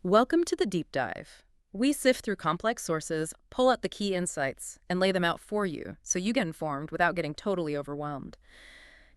Welcome to the deep dive. We sift through complex sources, pull out the key insights, and lay them out for you so you get informed without getting totally overwhelmed.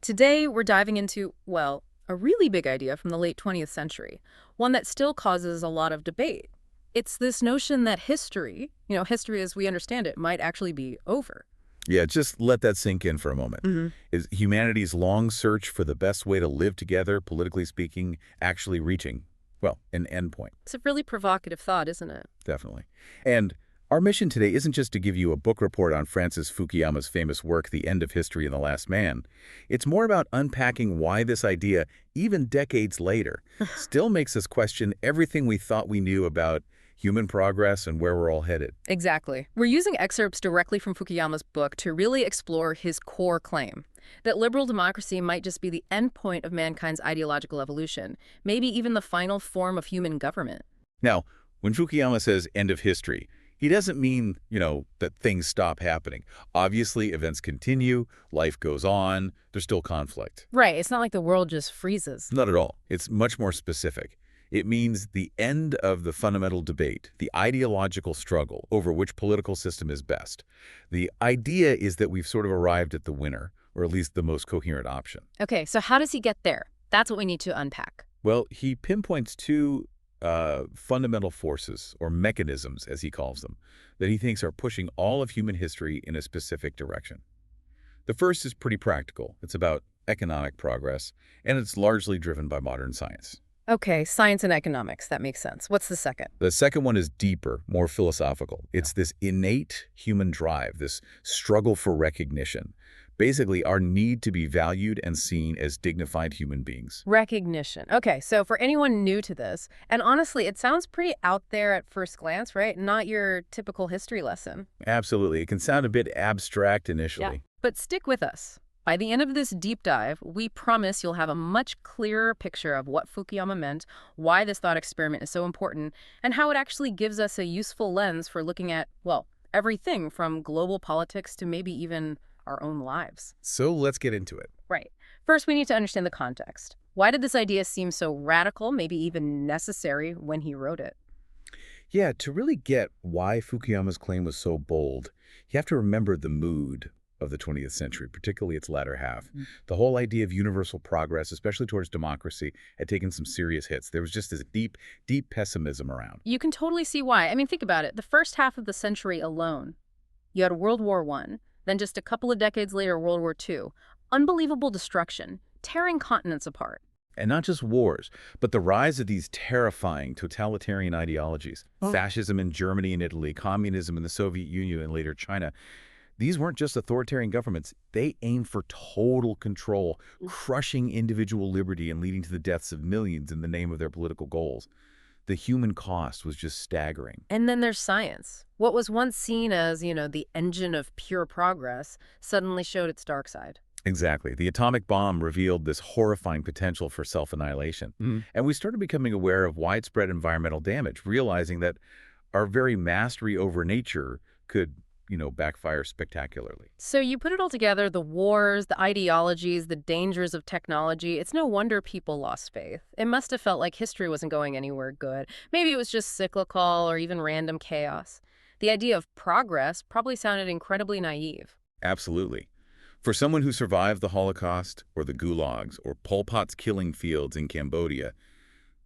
Today, we're diving into, well, a really big idea from the late 20th century, one that still causes a lot of debate. It's this notion that history as we understand it, might actually be over. Yeah, just let that sink in for a moment. hmm Is humanity's long search for the best way to live together, politically speaking, actually reaching, well, an endpoint? It's a really provocative thought, isn't it? Definitely. And our mission today isn't just to give you a book report on Francis Fukuyama's famous work, The End of History and the Last Man. It's more about unpacking why this idea, even decades later, still makes us question everything we thought we knew about human progress and where we're all headed. Exactly. We're using excerpts directly from Fukuyama's book to really explore his core claim that liberal democracy might just be the end point of mankind's ideological evolution, maybe even the final form of human government. Now, when Fukuyama says end of history, he doesn't mean, that things stop happening. Obviously, events continue, life goes on, there's still conflict. Right. It's not like the world just freezes. Not at all. It's much more specific. It means the end of the fundamental debate, the ideological struggle over which political system is best. The idea is that we've sort of arrived at the winner, or at least the most coherent option. Okay, so how does he get there? That's what we need to unpack. Well, he pinpoints two fundamental forces, or mechanisms, as he calls them, that he thinks are pushing all of human history in a specific direction. The first is pretty practical. It's about economic progress, and it's largely driven by modern science. Okay, science and economics. That makes sense. What's the second? The second one is deeper, more philosophical. It's this innate human drive, this struggle for recognition. Basically, our need to be valued and seen as dignified human beings. Recognition. Okay, so for anyone new to this, and honestly, it sounds pretty out there at first glance, right? Not your typical history lesson. Absolutely. It can sound a bit abstract initially. But stick with us. By the end of this deep dive, we promise you'll have a much clearer picture of what Fukuyama meant, why this thought experiment is so important, and how it actually gives us a useful lens for looking at, well, everything from global politics to maybe even our own lives. So let's get into it. Right. First, we need to understand the context. Why did this idea seem so radical, maybe even necessary, when he wrote it? Yeah, to really get why Fukuyama's claim was so bold, you have to remember the mood of the 20th century, particularly its latter half. The whole idea of universal progress, especially towards democracy, had taken some serious hits. There was just this deep, deep pessimism around. You can totally see why. I mean, think about it. The first half of the century alone, you had World War I, then just a couple of decades later, World War II. Unbelievable destruction, tearing continents apart. And not just wars, but the rise of these terrifying totalitarian ideologies. Fascism in Germany and Italy, communism in the Soviet Union and later China. These weren't just authoritarian governments. They aimed for total control, crushing individual liberty and leading to the deaths of millions in the name of their political goals. The human cost was just staggering. And then there's science. What was once seen as, the engine of pure progress suddenly showed its dark side. Exactly. The atomic bomb revealed this horrifying potential for self-annihilation. And we started becoming aware of widespread environmental damage, realizing that our very mastery over nature could backfire spectacularly. So you put it all together, the wars, the ideologies, the dangers of technology. It's no wonder people lost faith. It must have felt like history wasn't going anywhere good. Maybe it was just cyclical or even random chaos. The idea of progress probably sounded incredibly naive. Absolutely. For someone who survived the Holocaust or the gulags or Pol Pot's killing fields in Cambodia,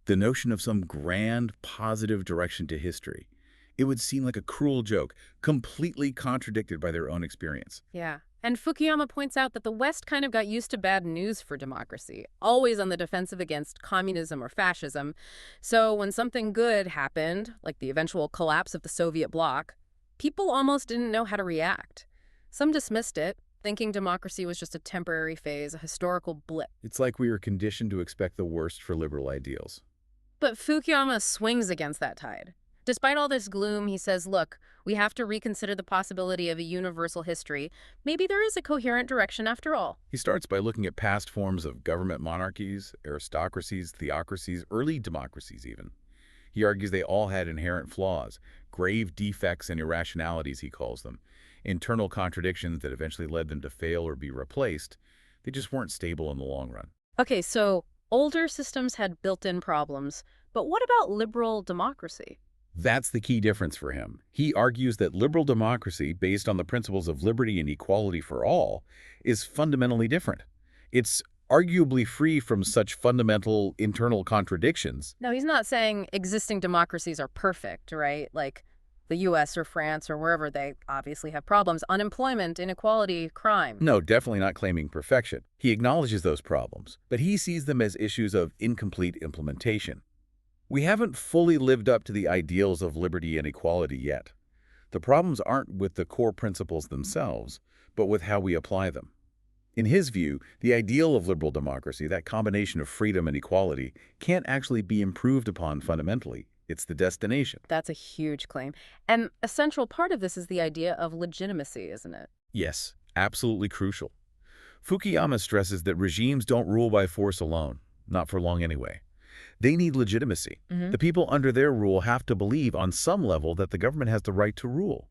the notion of some grand positive direction to history, it would seem like a cruel joke, completely contradicted by their own experience. Yeah. And Fukuyama points out that the West kind of got used to bad news for democracy, always on the defensive against communism or fascism. So when something good happened, like the eventual collapse of the Soviet bloc, people almost didn't know how to react. Some dismissed it, thinking democracy was just a temporary phase, a historical blip. It's like we were conditioned to expect the worst for liberal ideals. But Fukuyama swings against that tide. Despite all this gloom, he says, look, we have to reconsider the possibility of a universal history. Maybe there is a coherent direction after all. He starts by looking at past forms of government monarchies, aristocracies, theocracies, early democracies even. He argues they all had inherent flaws, grave defects and irrationalities, he calls them, internal contradictions that eventually led them to fail or be replaced. They just weren't stable in the long run. Okay, so Older systems had built-in problems, but what about liberal democracy? That's the key difference for him. He argues that liberal democracy, based on the principles of liberty and equality for all, is fundamentally different. It's arguably free from such fundamental internal contradictions. No, he's not saying existing democracies are perfect, right? Like the US or France or wherever they obviously have problems. Unemployment, inequality, crime. No, definitely not claiming perfection. He acknowledges those problems, but he sees them as issues of incomplete implementation. We haven't fully lived up to the ideals of liberty and equality yet. The problems aren't with the core principles themselves, but with how we apply them. In his view, the ideal of liberal democracy, that combination of freedom and equality, can't actually be improved upon fundamentally. It's the destination. That's a huge claim. And a central part of this is the idea of legitimacy, isn't it? Yes, absolutely crucial. Fukuyama stresses that regimes don't rule by force alone, not for long anyway. They need legitimacy. Hmm. The people under their rule have to believe on some level that the government has the right to rule.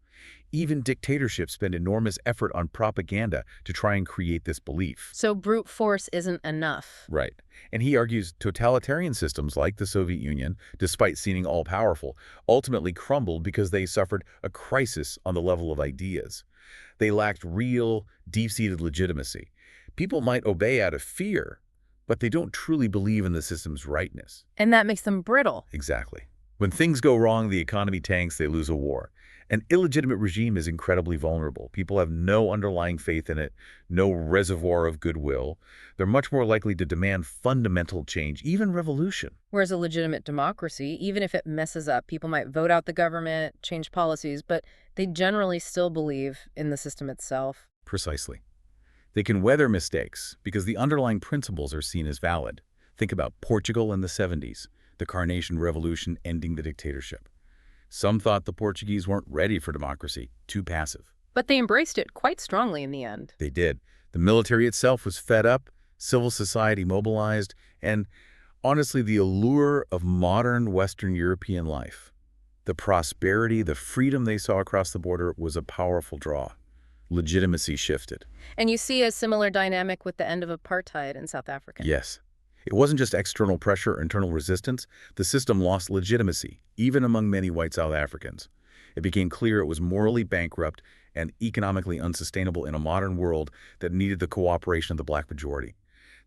Even dictatorships spend enormous effort on propaganda to try and create this belief. So brute force isn't enough. Right. And he argues totalitarian systems like the Soviet Union, despite seeming all-powerful, ultimately crumbled because they suffered a crisis on the level of ideas. They lacked real, deep-seated legitimacy. People might obey out of fear, but they don't truly believe in the system's rightness. And that makes them brittle. Exactly. When things go wrong, the economy tanks, they lose a war. An illegitimate regime is incredibly vulnerable. People have no underlying faith in it, no reservoir of goodwill. They're much more likely to demand fundamental change, even revolution. Whereas a legitimate democracy, even if it messes up, people might vote out the government, change policies, but they generally still believe in the system itself. Precisely. They can weather mistakes because the underlying principles are seen as valid. Think about Portugal in the 70s, the Carnation Revolution ending the dictatorship. Some thought the Portuguese weren't ready for democracy, too passive. But they embraced it quite strongly in the end. They did. The military itself was fed up, civil society mobilized, and honestly, the allure of modern Western European life, the prosperity, the freedom they saw across the border was a powerful draw. Legitimacy shifted. And you see a similar dynamic with the end of apartheid in South Africa. Yes. It wasn't just external pressure or internal resistance. The system lost legitimacy, even among many white South Africans. It became clear it was morally bankrupt and economically unsustainable in a modern world that needed the cooperation of the black majority.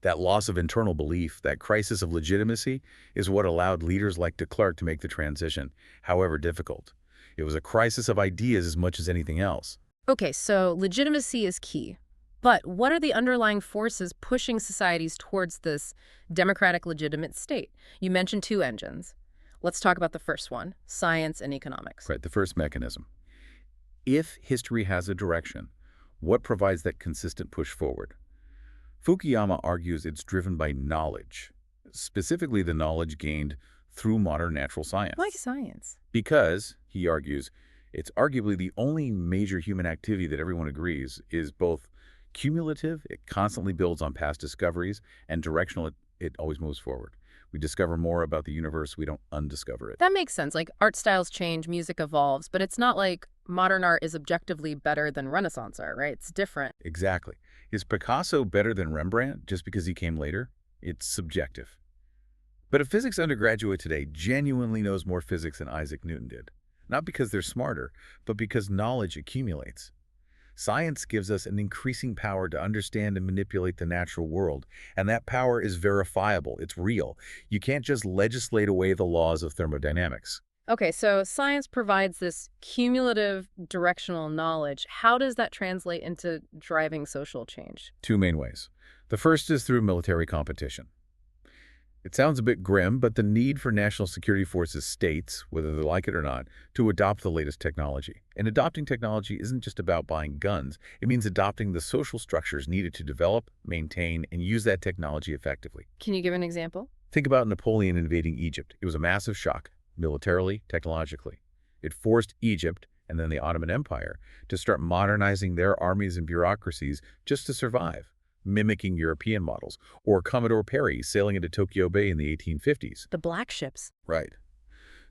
That loss of internal belief, that crisis of legitimacy, is what allowed leaders like de Klerk to make the transition, however difficult. It was a crisis of ideas as much as anything else. Okay, so legitimacy is key. But what are the underlying forces pushing societies towards this democratic legitimate state? You mentioned two engines. Let's talk about the first one, science and economics. Right, the first mechanism. If history has a direction, what provides that consistent push forward? Fukuyama argues it's driven by knowledge, specifically the knowledge gained through modern natural science. Why science? Because, he argues, it's arguably the only major human activity that everyone agrees is both cumulative, it constantly builds on past discoveries, and directional, it always moves forward. We discover more about the universe, we don't undiscover it. That makes sense. Like art styles change, music evolves, but it's not like modern art is objectively better than Renaissance art, right? It's different. Exactly. Is Picasso better than Rembrandt just because he came later? It's subjective. But a physics undergraduate today genuinely knows more physics than Isaac Newton did. Not because they're smarter, but because knowledge accumulates. Science gives us an increasing power to understand and manipulate the natural world, and that power is verifiable, it's real. You can't just legislate away the laws of thermodynamics. Okay, so science provides this cumulative directional knowledge. How does that translate into driving social change? Two main ways. The first is through military competition. It sounds a bit grim, but the need for national security forces states, whether they like it or not, to adopt the latest technology. And adopting technology isn't just about buying guns. It means adopting the social structures needed to develop, maintain, and use that technology effectively. Can you give an example? Think about Napoleon invading Egypt. It was a massive shock, militarily, technologically. It forced Egypt, and then the Ottoman Empire, to start modernizing their armies and bureaucracies just to survive, mimicking European models, or Commodore Perry sailing into Tokyo Bay in the 1850s. The black ships. Right.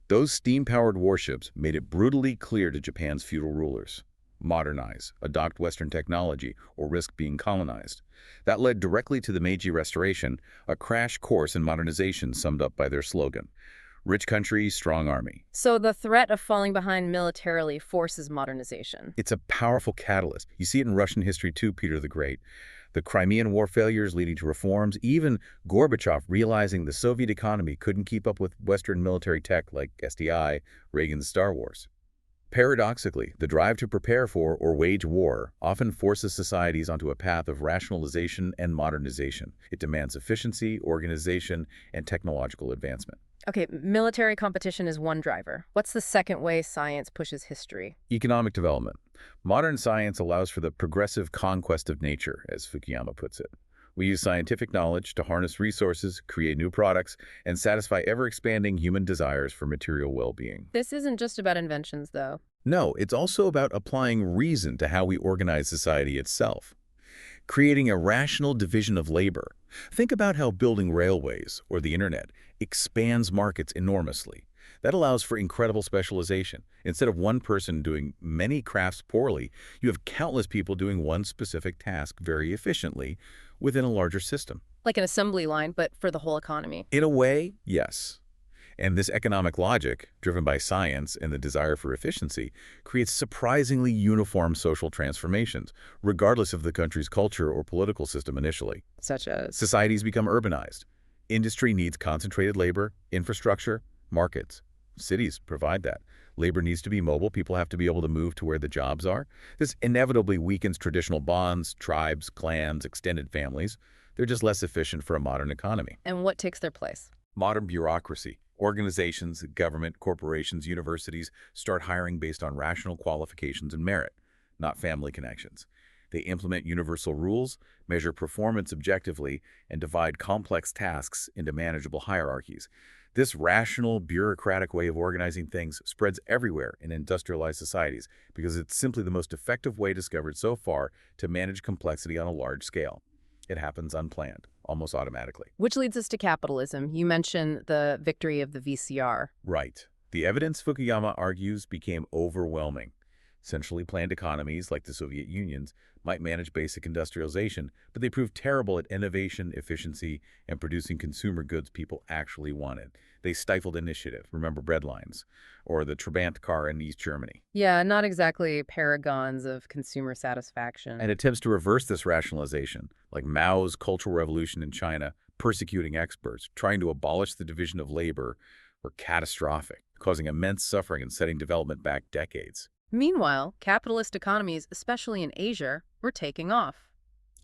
Those steam-powered warships made it brutally clear to Japan's feudal rulers. modernize, adopt Western technology, or risk being colonized. That led directly to the Meiji Restoration, a crash course in modernization summed up by their slogan: rich country, strong army. So the threat of falling behind militarily forces modernization. It's a powerful catalyst. You see it in Russian history too, Peter the Great. The Crimean War failures leading to reforms, even Gorbachev realizing the Soviet economy couldn't keep up with Western military tech like SDI, Reagan's Star Wars. Paradoxically, the drive to prepare for or wage war often forces societies onto a path of rationalization and modernization. It demands efficiency, organization, and technological advancement. Okay, military competition is one driver. What's the second way science pushes history? Economic development. Modern science allows for the progressive conquest of nature, as Fukuyama puts it. We use scientific knowledge to harness resources, create new products, and satisfy ever-expanding human desires for material well-being. This isn't just about inventions, though. No, it's also about applying reason to how we organize society itself. Creating a rational division of labor. Think about how building railways or the internet expands markets enormously. That allows for incredible specialization. Instead of one person doing many crafts poorly, you have countless people doing one specific task very efficiently within a larger system. Like an assembly line, but for the whole economy. In a way, yes. And this economic logic, driven by science and the desire for efficiency, creates surprisingly uniform social transformations, regardless of the country's culture or political system initially. Such as? Societies become urbanized. Industry needs concentrated labor, infrastructure, markets. Cities provide that. Labor needs to be mobile. People have to be able to move to where the jobs are. This inevitably weakens traditional bonds, tribes, clans, extended families. They're just less efficient for a modern economy. And what takes their place? Modern bureaucracy. Organizations, government, corporations, universities start hiring based on rational qualifications and merit, not family connections. They implement universal rules, measure performance objectively, and divide complex tasks into manageable hierarchies. This rational, bureaucratic way of organizing things spreads everywhere in industrialized societies because it's simply the most effective way discovered so far to manage complexity on a large scale. It happens unplanned, almost automatically. Which leads us to capitalism. You mentioned the victory of the VCR. Right. The evidence, Fukuyama argues, became overwhelming. Centrally planned economies, like the Soviet Union's, might manage basic industrialization, but they proved terrible at innovation, efficiency, and producing consumer goods people actually wanted. They stifled initiative, remember breadlines, or the Trabant car in East Germany. Yeah, not exactly paragons of consumer satisfaction. And attempts to reverse this rationalization, like Mao's Cultural Revolution in China, persecuting experts, trying to abolish the division of labor, were catastrophic, causing immense suffering and setting development back decades. Meanwhile, capitalist economies, especially in Asia, were taking off.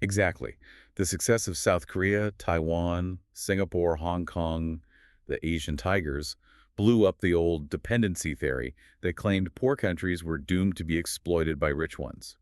Exactly. The success of South Korea, Taiwan, Singapore, Hong Kong, the Asian tigers, blew up the old dependency theory that claimed poor countries were doomed to be exploited by rich ones.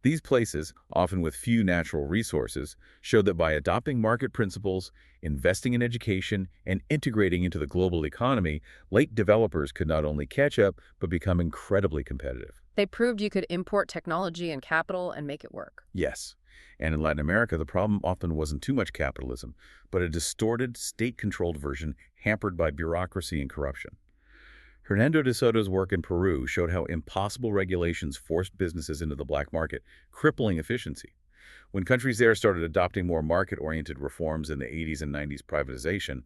These places, often with few natural resources, showed that by adopting market principles, investing in education, and integrating into the global economy, late developers could not only catch up, but become incredibly competitive. They proved you could import technology and capital and make it work. Yes. And in Latin America, the problem often wasn't too much capitalism, but a distorted, state-controlled version hampered by bureaucracy and corruption. Hernando de Soto's work in Peru showed how impossible regulations forced businesses into the black market, crippling efficiency. When countries there started adopting more market-oriented reforms in the 80s and 90s privatization,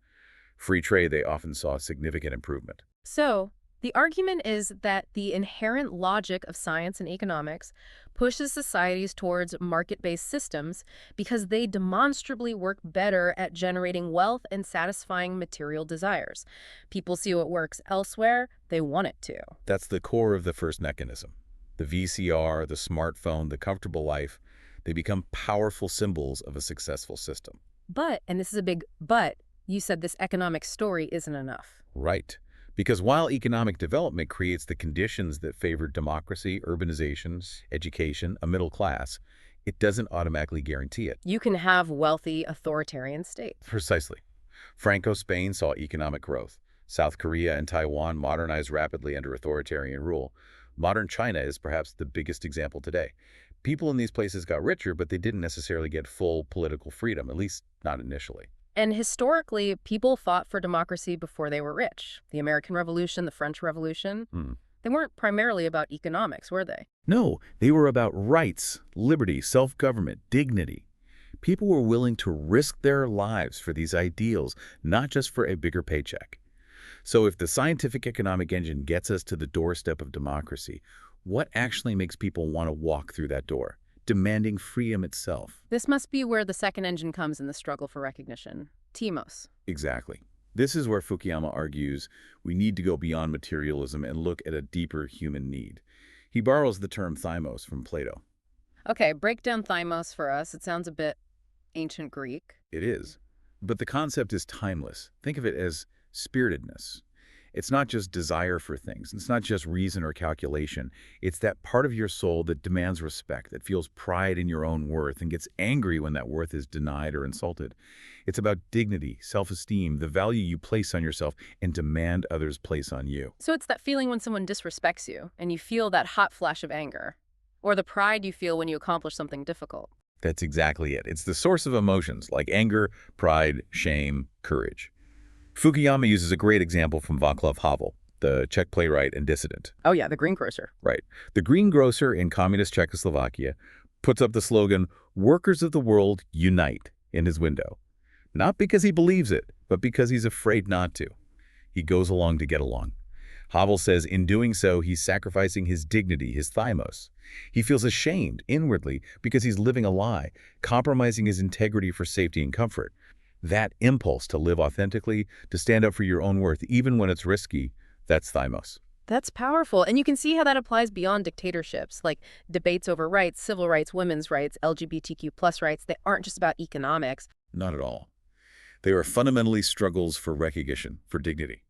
free trade, they often saw significant improvement. So, the argument is that the inherent logic of science and economics pushes societies towards market-based systems because they demonstrably work better at generating wealth and satisfying material desires. People see what works elsewhere, they want it to. That's the core of the first mechanism. The VCR, the smartphone, the comfortable life, they become powerful symbols of a successful system. But, and this is a big but, you said this economic story isn't enough. Right. Because while economic development creates the conditions that favor democracy, urbanization, education, a middle class, it doesn't automatically guarantee it. You can have wealthy, authoritarian states. Precisely. Franco's Spain saw economic growth. South Korea and Taiwan modernized rapidly under authoritarian rule. Modern China is perhaps the biggest example today. People in these places got richer, but they didn't necessarily get full political freedom, at least not initially. And historically, people fought for democracy before they were rich. The American Revolution, the French Revolution. They weren't primarily about economics, were they? No, they were about rights, liberty, self-government, dignity. People were willing to risk their lives for these ideals, not just for a bigger paycheck. So if the scientific economic engine gets us to the doorstep of democracy, what actually makes people want to walk through that door, demanding freedom itself? This must be where the second engine comes in the struggle for recognition. Timos. Exactly. This is where Fukuyama argues we need to go beyond materialism and look at a deeper human need. He borrows the term thymos from Plato. Okay, break down thymos for us. It sounds a bit ancient Greek. It is. But the concept is timeless. Think of it as spiritedness. It's not just desire for things. It's not just reason or calculation. It's that part of your soul that demands respect, that feels pride in your own worth and gets angry when that worth is denied or insulted. It's about dignity, self-esteem, the value you place on yourself and demand others place on you. So it's that feeling when someone disrespects you and you feel that hot flash of anger, or the pride you feel when you accomplish something difficult. That's exactly it. It's the source of emotions like anger, pride, shame, courage. Fukuyama uses a great example from Václav Havel, the Czech playwright and dissident. Oh yeah, the greengrocer. Right. The greengrocer in communist Czechoslovakia puts up the slogan, "Workers of the world, unite," in his window. Not because he believes it, but because he's afraid not to. He goes along to get along. Havel says in doing so, he's sacrificing his dignity, his thymos. He feels ashamed inwardly because he's living a lie, compromising his integrity for safety and comfort. That impulse to live authentically, to stand up for your own worth, even when it's risky, that's thymos. That's powerful. And you can see how that applies beyond dictatorships, like debates over rights, civil rights, women's rights, LGBTQ+ rights. They aren't just about economics. Not at all. They are fundamentally struggles for recognition, for dignity.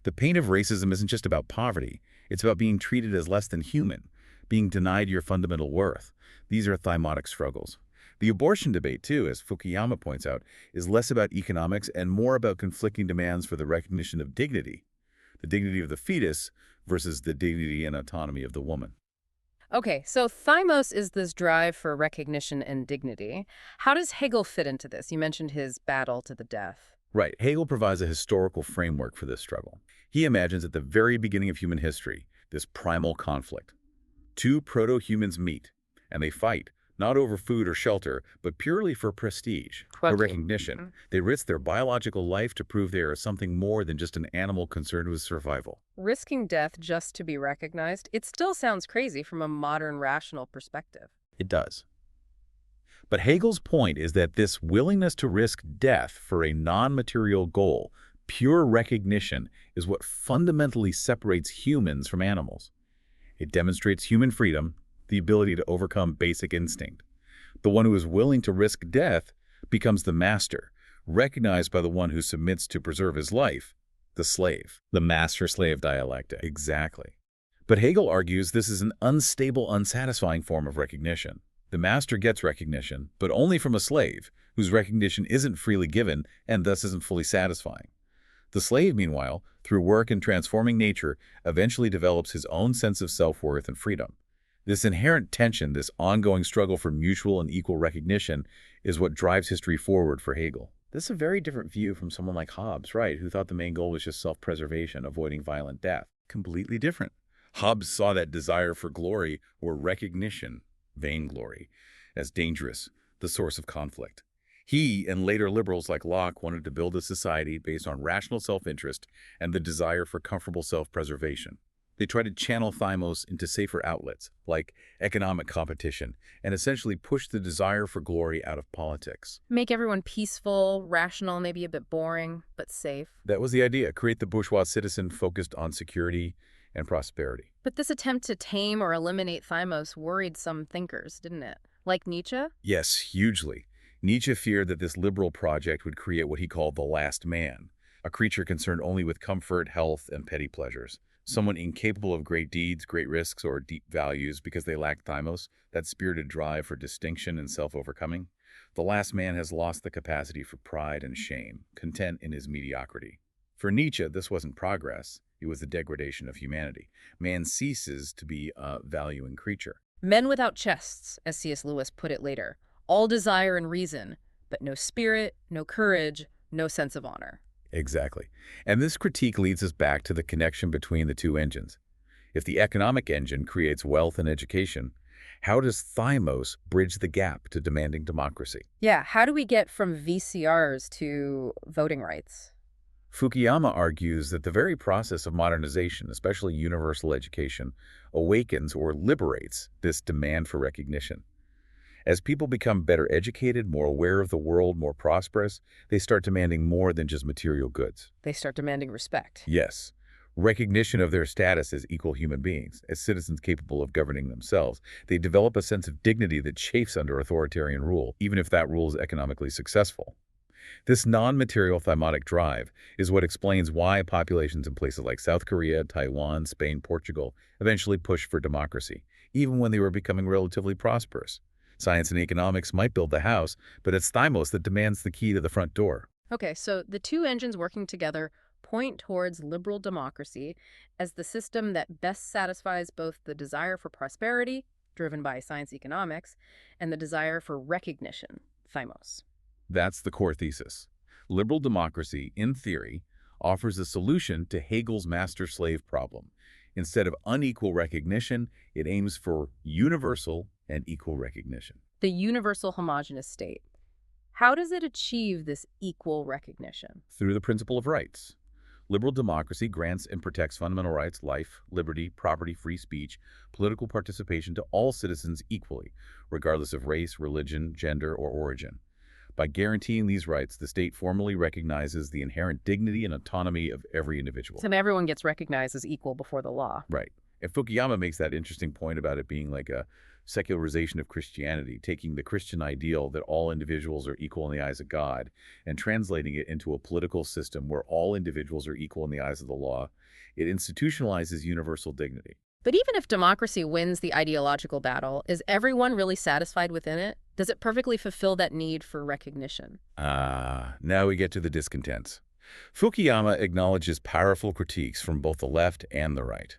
The pain of racism isn't just about poverty. It's about being treated as less than human, being denied your fundamental worth. These are thymotic struggles. The abortion debate, too, as Fukuyama points out, is less about economics and more about conflicting demands for the recognition of dignity, the dignity of the fetus versus the dignity and autonomy of the woman. Okay, so thymos is this drive for recognition and dignity. How does Hegel fit into this? You mentioned his battle to the death. Right. Hegel provides a historical framework for this struggle. He imagines at the very beginning of human history, this primal conflict. Two proto-humans meet, and they fight, not over food or shelter, but purely for prestige, for recognition. They risk their biological life to prove they are something more than just an animal concerned with survival. Risking death just to be recognized, it still sounds crazy from a modern rational perspective. It does. But Hegel's point is that this willingness to risk death for a non-material goal, pure recognition, is what fundamentally separates humans from animals. It demonstrates human freedom, the ability to overcome basic instinct. The one who is willing to risk death becomes the master, recognized by the one who submits to preserve his life, the slave. The master-slave dialectic. Exactly. But Hegel argues this is an unstable, unsatisfying form of recognition. The master gets recognition, but only from a slave, whose recognition isn't freely given and thus isn't fully satisfying. The slave, meanwhile, through work and transforming nature, eventually develops his own sense of self-worth and freedom. This inherent tension, this ongoing struggle for mutual and equal recognition, is what drives history forward for Hegel. This is a very different view from someone like Hobbes, right, who thought the main goal was just self-preservation, avoiding violent death. Completely different. Hobbes saw that desire for glory or recognition, vainglory, as dangerous, the source of conflict. He and later liberals like Locke wanted to build a society based on rational self-interest and the desire for comfortable self-preservation. They tried to channel thymos into safer outlets, like economic competition, and essentially push the desire for glory out of politics. Make everyone peaceful, rational, maybe a bit boring, but safe. That was the idea, create the bourgeois citizen focused on security and prosperity. But this attempt to tame or eliminate thymos worried some thinkers, didn't it? Like Nietzsche? Yes, hugely. Nietzsche feared that this liberal project would create what he called the last man, a creature concerned only with comfort, health, and petty pleasures. Someone incapable of great deeds, great risks, or deep values because they lack thymos, that spirited drive for distinction and self-overcoming. The last man has lost the capacity for pride and shame, content in his mediocrity. For Nietzsche, this wasn't progress. It was the degradation of humanity. Man ceases to be a valuing creature. Men without chests, as C.S. Lewis put it later. All desire and reason, but no spirit, no courage, no sense of honor. Exactly. And this critique leads us back to the connection between the two engines. If the economic engine creates wealth and education, how does thymos bridge the gap to demanding democracy? Yeah, how do we get from VCRs to voting rights? Fukuyama argues that the very process of modernization, especially universal education, awakens or liberates this demand for recognition. As people become better educated, more aware of the world, more prosperous, they start demanding more than just material goods. They start demanding respect. Yes, recognition of their status as equal human beings, as citizens capable of governing themselves. They develop a sense of dignity that chafes under authoritarian rule, even if that rule is economically successful. This non-material thymotic drive is what explains why populations in places like South Korea, Taiwan, Spain, Portugal eventually pushed for democracy, even when they were becoming relatively prosperous. Science and economics might build the house, but it's thymos that demands the key to the front door. Okay, so the two engines working together point towards liberal democracy as the system that best satisfies both the desire for prosperity, driven by science economics, and the desire for recognition, thymos. That's the core thesis. Liberal democracy, in theory, offers a solution to Hegel's master-slave problem. Instead of unequal recognition, it aims for universal and equal recognition. The universal homogeneous state. How does it achieve this equal recognition? Through the principle of rights. Liberal democracy grants and protects fundamental rights, life, liberty, property, free speech, political participation to all citizens equally, regardless of race, religion, gender, or origin. By guaranteeing these rights, the state formally recognizes the inherent dignity and autonomy of every individual. So everyone gets recognized as equal before the law. Right. And Fukuyama makes that interesting point about it being like a secularization of Christianity, taking the Christian ideal that all individuals are equal in the eyes of God and translating it into a political system where all individuals are equal in the eyes of the law. It institutionalizes universal dignity. But even if democracy wins the ideological battle, is everyone really satisfied within it? Does it perfectly fulfill that need for recognition? Now we get to the discontents. Fukuyama acknowledges powerful critiques from both the left and the right.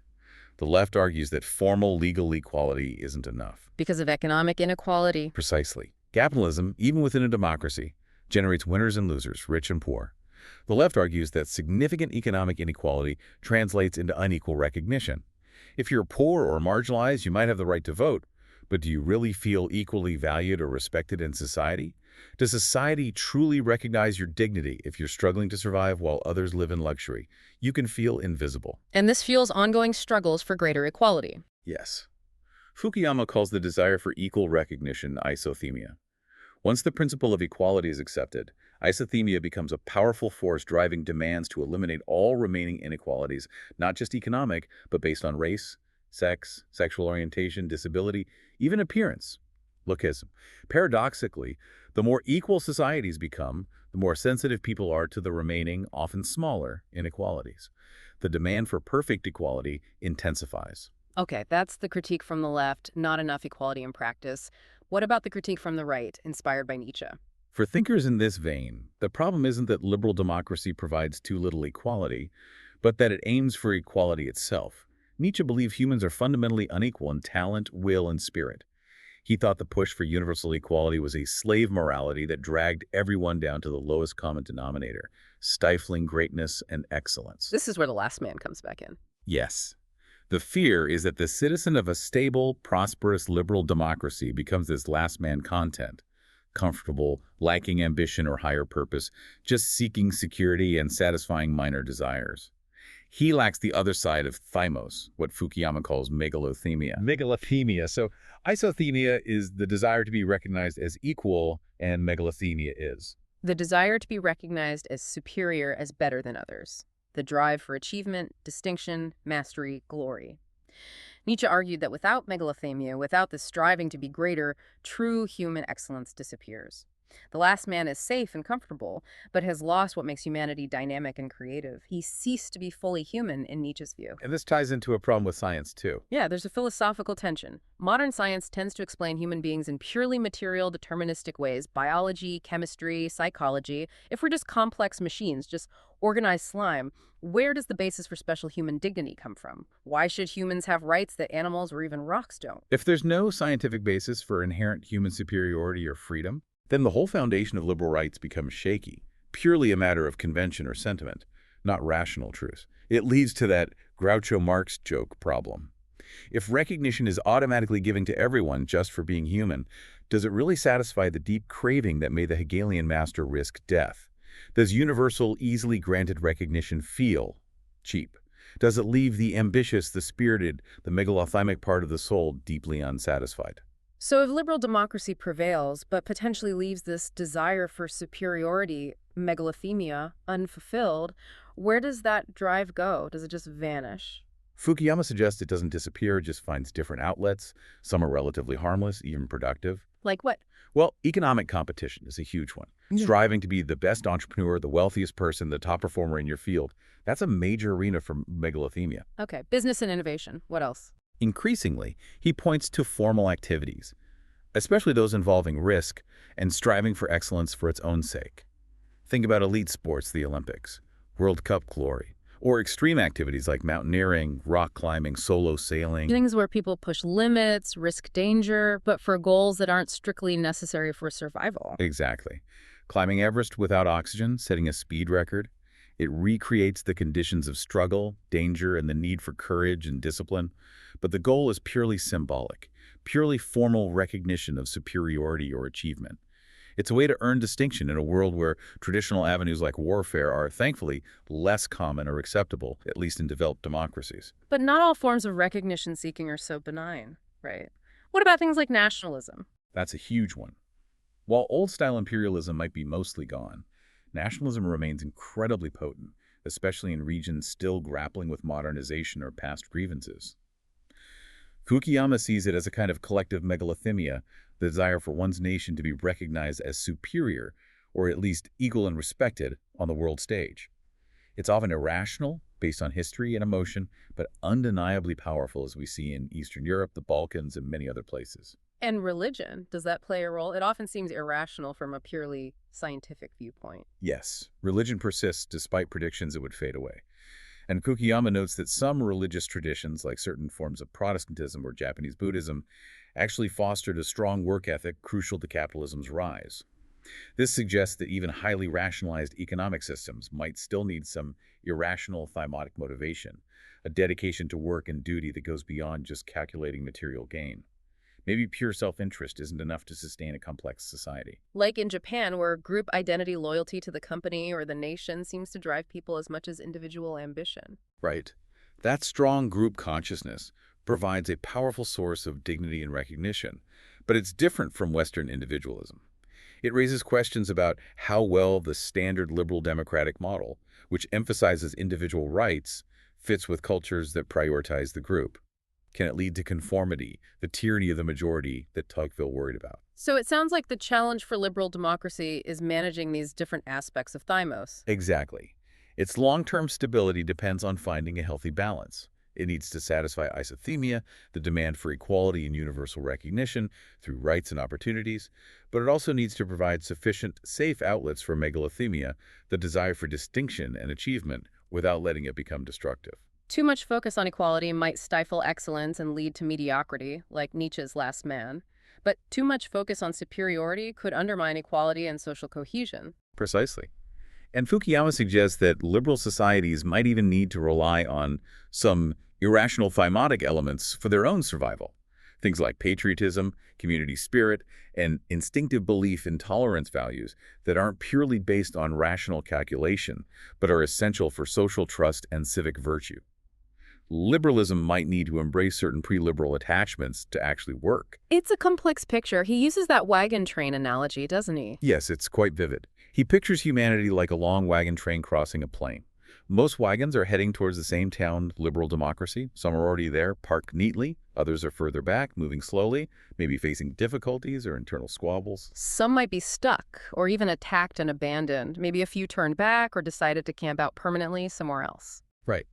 The left argues that formal legal equality isn't enough. Because of economic inequality? Precisely. Capitalism, even within a democracy, generates winners and losers, rich and poor. The left argues that significant economic inequality translates into unequal recognition. If you're poor or marginalized, you might have the right to vote, but do you really feel equally valued or respected in society? Does society truly recognize your dignity if you're struggling to survive while others live in luxury? You can feel invisible. And this fuels ongoing struggles for greater equality. Yes. Fukuyama calls the desire for equal recognition isothemia. Once the principle of equality is accepted, isothemia becomes a powerful force driving demands to eliminate all remaining inequalities, not just economic, but based on race, sex, sexual orientation, disability, even appearance. Lookism. Paradoxically, the more equal societies become, the more sensitive people are to the remaining, often smaller, inequalities. The demand for perfect equality intensifies. Okay, that's the critique from the left, not enough equality in practice. What about the critique from the right, inspired by Nietzsche? For thinkers in this vein, the problem isn't that liberal democracy provides too little equality, but that it aims for equality itself. Nietzsche believed humans are fundamentally unequal in talent, will, and spirit. He thought the push for universal equality was a slave morality that dragged everyone down to the lowest common denominator, stifling greatness and excellence. This is where the last man comes back in. Yes. The fear is that the citizen of a stable, prosperous, liberal democracy becomes this last man content, comfortable, lacking ambition or higher purpose, just seeking security and satisfying minor desires. He lacks the other side of thymos, what Fukuyama calls megalothemia. Megalothemia. So isothemia is the desire to be recognized as equal, and megalothemia is The desire to be recognized as superior, as better than others. The drive for achievement, distinction, mastery, glory. Nietzsche argued that without megalothemia, without the striving to be greater, true human excellence disappears. The last man is safe and comfortable, but has lost what makes humanity dynamic and creative. He ceased to be fully human in Nietzsche's view. And this ties into a problem with science, too. Yeah, there's a philosophical tension. Modern science tends to explain human beings in purely material, deterministic ways. Biology, chemistry, psychology. If we're just complex machines, just organized slime, where does the basis for special human dignity come from? Why should humans have rights that animals or even rocks don't? If there's no scientific basis for inherent human superiority or freedom, then the whole foundation of liberal rights becomes shaky, purely a matter of convention or sentiment. not rational truths. It leads to that Groucho Marx joke problem. If recognition is automatically given to everyone just for being human, does it really satisfy the deep craving that made the Hegelian master risk death? Does universal, easily granted recognition feel cheap? Does it leave the ambitious, the spirited, the megalothymic part of the soul deeply unsatisfied? So if liberal democracy prevails, but potentially leaves this desire for superiority, megalothemia, unfulfilled, where does that drive go? Does it just vanish? Fukuyama suggests it doesn't disappear, it just finds different outlets. Some are relatively harmless, even productive. Like what? Well, economic competition is a huge one. Striving to be the best entrepreneur, the wealthiest person, the top performer in your field, that's a major arena for megalothemia. Okay, business and innovation. What else? Increasingly, he points to formal activities, especially those involving risk and striving for excellence for its own sake. Think about elite sports, the Olympics, World Cup glory, or extreme activities like mountaineering, rock climbing, solo sailing. Things where people push limits, risk danger, but for goals that aren't strictly necessary for survival. Exactly. Climbing Everest without oxygen, setting a speed record. It recreates the conditions of struggle, danger, and the need for courage and discipline. But the goal is purely symbolic, purely formal recognition of superiority or achievement. It's a way to earn distinction in a world where traditional avenues like warfare are, thankfully, less common or acceptable, at least in developed democracies. But not all forms of recognition seeking are so benign, right? What about things like nationalism? That's a huge one. While old-style imperialism might be mostly gone, nationalism remains incredibly potent, especially in regions still grappling with modernization or past grievances. Fukuyama sees it as a kind of collective megalothymia, the desire for one's nation to be recognized as superior, or at least equal and respected, on the world stage. It's often irrational, based on history and emotion, but undeniably powerful as we see in Eastern Europe, the Balkans, and many other places. And religion, does that play a role? It often seems irrational from a purely scientific viewpoint. Yes, religion persists despite predictions it would fade away. And Fukuyama notes that some religious traditions, like certain forms of Protestantism or Japanese Buddhism, actually fostered a strong work ethic crucial to capitalism's rise. This suggests that even highly rationalized economic systems might still need some irrational thymotic motivation, a dedication to work and duty that goes beyond just calculating material gain. Maybe pure self-interest isn't enough to sustain a complex society. Like in Japan, where group identity loyalty to the company or the nation seems to drive people as much as individual ambition. Right. That strong group consciousness provides a powerful source of dignity and recognition, but it's different from Western individualism. It raises questions about how well the standard liberal democratic model, which emphasizes individual rights, fits with cultures that prioritize the group. Can it lead to conformity, the tyranny of the majority that Tocqueville worried about? So it sounds like the challenge for liberal democracy is managing these different aspects of thymos. Exactly. Its long-term stability depends on finding a healthy balance. It needs to satisfy isothermia, the demand for equality and universal recognition through rights and opportunities, but it also needs to provide sufficient, safe outlets for megalothemia, the desire for distinction and achievement, without letting it become destructive. Too much focus on equality might stifle excellence and lead to mediocrity, like Nietzsche's Last Man. But too much focus on superiority could undermine equality and social cohesion. Precisely. And Fukuyama suggests that liberal societies might even need to rely on some irrational thymotic elements for their own survival. Things like patriotism, community spirit, and instinctive belief in tolerance values that aren't purely based on rational calculation, but are essential for social trust and civic virtue. Liberalism might need to embrace certain pre-liberal attachments to actually work. It's a complex picture. He uses that wagon train analogy, doesn't he? Yes, it's quite vivid. He pictures humanity like a long wagon train crossing a plain. Most wagons are heading towards the same town, liberal democracy. Some are already there, parked neatly. Others are further back, moving slowly, maybe facing difficulties or internal squabbles. Some might be stuck, or even attacked and abandoned. Maybe a few turned back or decided to camp out permanently somewhere else. Right.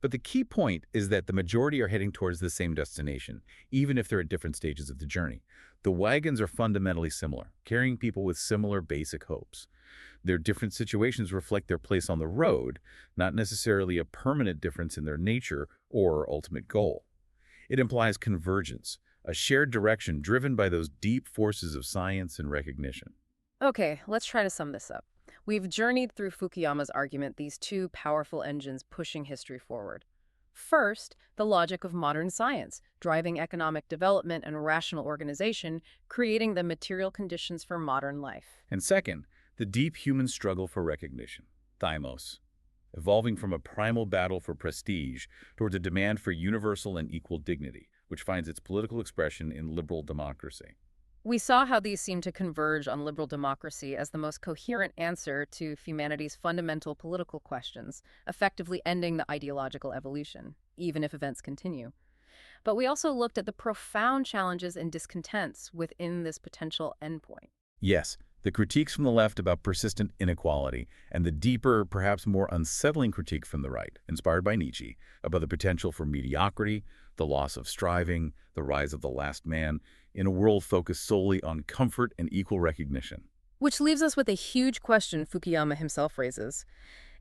But the key point is that the majority are heading towards the same destination, even if they're at different stages of the journey. The wagons are fundamentally similar, carrying people with similar basic hopes. Their different situations reflect their place on the road, not necessarily a permanent difference in their nature or ultimate goal. It implies convergence, a shared direction driven by those deep forces of science and recognition. Okay, let's try to sum this up. We've journeyed through Fukuyama's argument, these two powerful engines pushing history forward. First, the logic of modern science, driving economic development and rational organization, creating the material conditions for modern life. And second, the deep human struggle for recognition, thymos, evolving from a primal battle for prestige towards a demand for universal and equal dignity, which finds its political expression in liberal democracy. We saw how these seem to converge on liberal democracy as the most coherent answer to humanity's fundamental political questions, effectively ending the ideological evolution, even if events continue. But we also looked at the profound challenges and discontents within this potential endpoint. Yes, the critiques from the left about persistent inequality, and the deeper, perhaps more unsettling critique from the right, inspired by Nietzsche, about the potential for mediocrity, the loss of striving, the rise of the last man, in a world focused solely on comfort and equal recognition. Which leaves us with a huge question Fukuyama himself raises.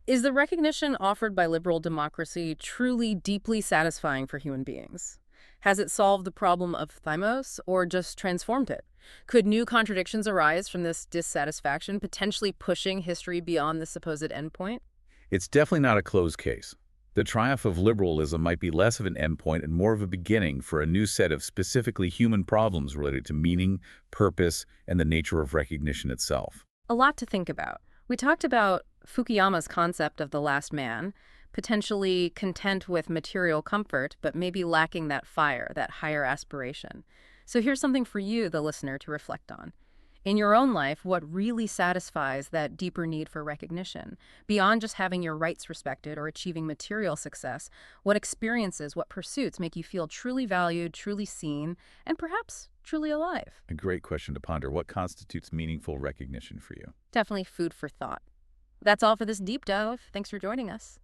Is the recognition offered by liberal democracy truly deeply satisfying for human beings? Has it solved the problem of thymos or just transformed it? Could new contradictions arise from this dissatisfaction, potentially pushing history beyond the supposed endpoint? It's definitely not a closed case. The triumph of liberalism might be less of an endpoint and more of a beginning for a new set of specifically human problems related to meaning, purpose, and the nature of recognition itself. A lot to think about. We talked about Fukuyama's concept of the last man, potentially content with material comfort, but maybe lacking that fire, that higher aspiration. So here's something for you, the listener, to reflect on. In your own life, what really satisfies that deeper need for recognition? Beyond just having your rights respected or achieving material success, what experiences, what pursuits make you feel truly valued, truly seen, and perhaps truly alive? A great question to ponder. What constitutes meaningful recognition for you? Definitely food for thought. That's all for this deep dive. Thanks for joining us.